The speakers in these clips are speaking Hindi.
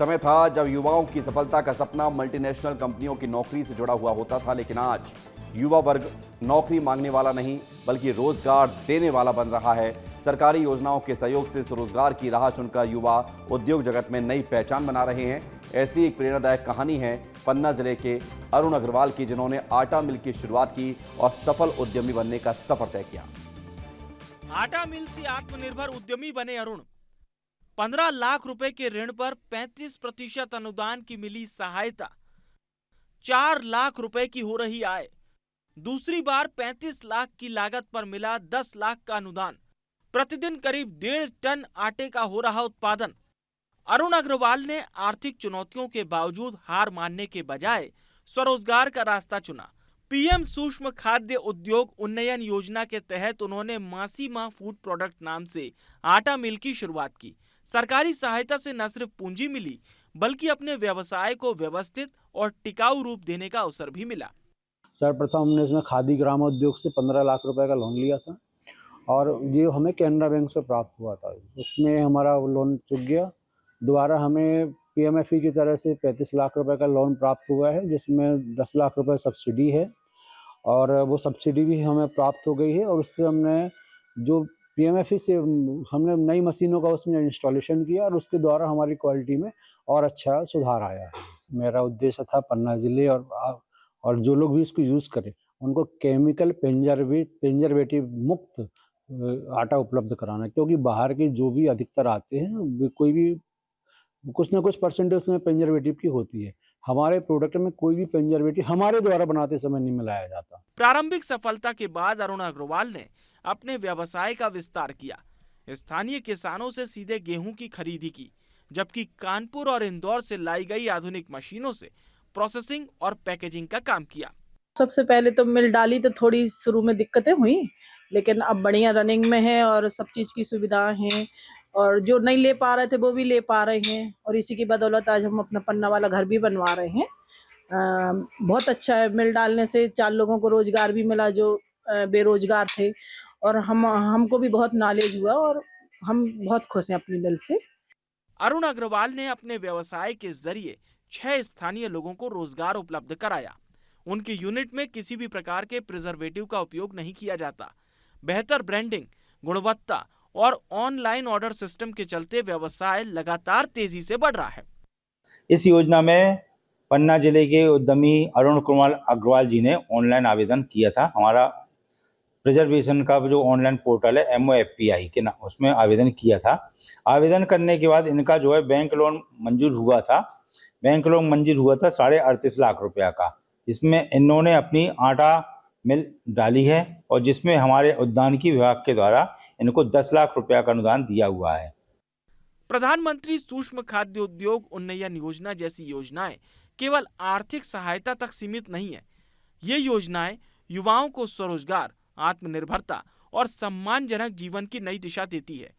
समय था जब युवाओं की सफलता का सपना मल्टीनेशनल कंपनियों की नौकरी से जुड़ा हुआ होता था, लेकिन आज युवा वर्ग नौकरी मांगने वाला नहीं बल्कि रोजगार देने वाला बन रहा है। सरकारी योजनाओं के सहयोग से स्वरोजगार की राह चुनकर युवा उद्योग जगत में नई पहचान बना रहे हैं। ऐसी एक प्रेरणादायक कहानी है पन्ना जिले के अरुण अग्रवाल की, जिन्होंने आटा मिल की शुरुआत की और सफल उद्यमी बनने का सफर तय किया। आटा मिल से आत्मनिर्भर उद्यमी बने अरुण। 15 लाख रुपए के ऋण पर 35% अनुदान की मिली सहायता, 4 लाख रुपए की हो रही आय। दूसरी बार 35 लाख की लागत पर मिला 10 लाख का अनुदान। प्रतिदिन करीब 1.5 टन आटे का हो रहा उत्पादन। अरुण अग्रवाल ने आर्थिक चुनौतियों के बावजूद हार मानने के बजाय स्वरोजगार का रास्ता चुना। पीएम सूक्ष्म खाद्य उद्योग उन्नयन योजना के तहत उन्होंने मासीमा फूड प्रोडक्ट नाम से आटा मिल की शुरुआत की। सरकारी सहायता से न सिर्फ पूंजी मिली बल्कि अपने व्यवसाय को व्यवस्थित और टिकाऊ रूप देने का अवसर भी मिला। सर्वप्रथम हमने इसमें खादी ग्रामोद्योग से 15 लाख रुपए का लोन लिया था और ये हमें कैनरा बैंक से प्राप्त हुआ था। उसमें हमारा लोन चुक गया। दोबारा हमें पीएमएफई की तरह से 35 लाख रुपए का लोन प्राप्त हुआ है, जिसमें 10 लाख रुपए सब्सिडी है और वो सब्सिडी भी हमें प्राप्त हो गई है। और उससे हमने जो पीएमएफई से हमने नई मशीनों का उसमें इंस्टॉलेशन किया और उसके द्वारा हमारी क्वालिटी में और अच्छा सुधार आया है। मेरा उद्देश्य था पन्ना जिले और जो लोग भी इसको यूज़ करें उनको केमिकल प्रिजर्वेटिव मुक्त आटा उपलब्ध कराना, क्योंकि बाहर के जो भी अधिकतर आते हैं कोई भी कुछ ना कुछ परसेंटेज उसमें प्रिजर्वेटिव की होती है। हमारे प्रोडक्ट में कोई भी प्रिजर्वेटिव हमारे द्वारा बनाते समय नहीं मिलाया जाता। प्रारंभिक सफलता के बाद अरुण अग्रवाल ने अपने व्यवसाय का विस्तार किया। स्थानीय किसानों से सीधे गेहूं की खरीदी की, जबकि कानपुर और इंदौर से लाई गई आधुनिक मशीनों से प्रोसेसिंग और पैकेजिंग का काम किया। सबसे पहले तो मिल डाली तो थोड़ी शुरू में दिक्कतें हुई, लेकिन अब बढ़िया रनिंग में है और सब चीज़ की सुविधाएं हैं और जो नहीं ले पा रहे थे वो भी ले पा रहे हैं और इसी की बदौलत आज हम अपना पन्ना वाला घर भी बनवा रहे हैं। बहुत अच्छा है। मिल डालने से 4 लोगों को रोजगार भी मिला जो बेरोजगार थे और हमको भी बहुत नॉलेज हुआ और हम बहुत खुश हैं अपनी मिल से। अरुण अग्रवाल ने अपने व्यवसाय के जरिए 6 स्थानीय लोगों को रोजगार उपलब्ध कराया। उनकी यूनिट में किसी भी प्रकार के प्रिजर्वेटिव का उपयोग नहीं किया जाता। बेहतर ब्रांडिंग, गुणवत्ता और ऑनलाइन ऑर्डर सिस्टम के चलते व्यवसाय लगातार तेजी से बढ़ रहा है। इस योजना में पन्ना जिले के उद्यमी अरुण कुमार अग्रवाल जी ने ऑनलाइन आवेदन किया था। हमारा प्रिजर्वेशन का जो ऑनलाइन पोर्टल है MOFPI के नाम, उसमें आवेदन किया था। आवेदन करने के बाद इनका जो है बैंक लोन मंजूर हुआ था। बैंक लोन मंजूर हुआ था 38.5 लाख रुपया का, जिसमें इन्होंने अपनी आटा मिल डाली है और जिसमें हमारे उद्यानिकी विभाग के द्वारा इनको 10 लाख रुपया का अनुदान दिया हुआ है। प्रधानमंत्री सूक्ष्म खाद्य उद्योग उन्नयन योजना जैसी योजनाएं केवल आर्थिक सहायता तक सीमित नहीं है। ये योजनाएं युवाओं को स्वरोजगार, आत्मनिर्भरता और सम्मानजनक जीवन की नई दिशा देती है।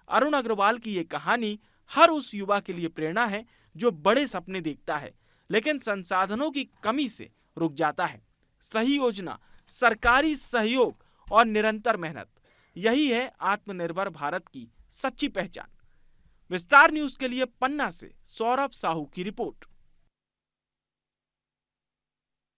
अरुण अग्रवाल की ये कहानी हर उस युवा के लिए प्रेरणा है जो बड़े सपने देखता है लेकिन संसाधनों की कमी से रुक जाता है। सही योजना, सरकारी सहयोग और निरंतर मेहनत, यही है आत्मनिर्भर भारत की सच्ची पहचान। विस्तार न्यूज के लिए पन्ना से सौरभ साहू की रिपोर्ट।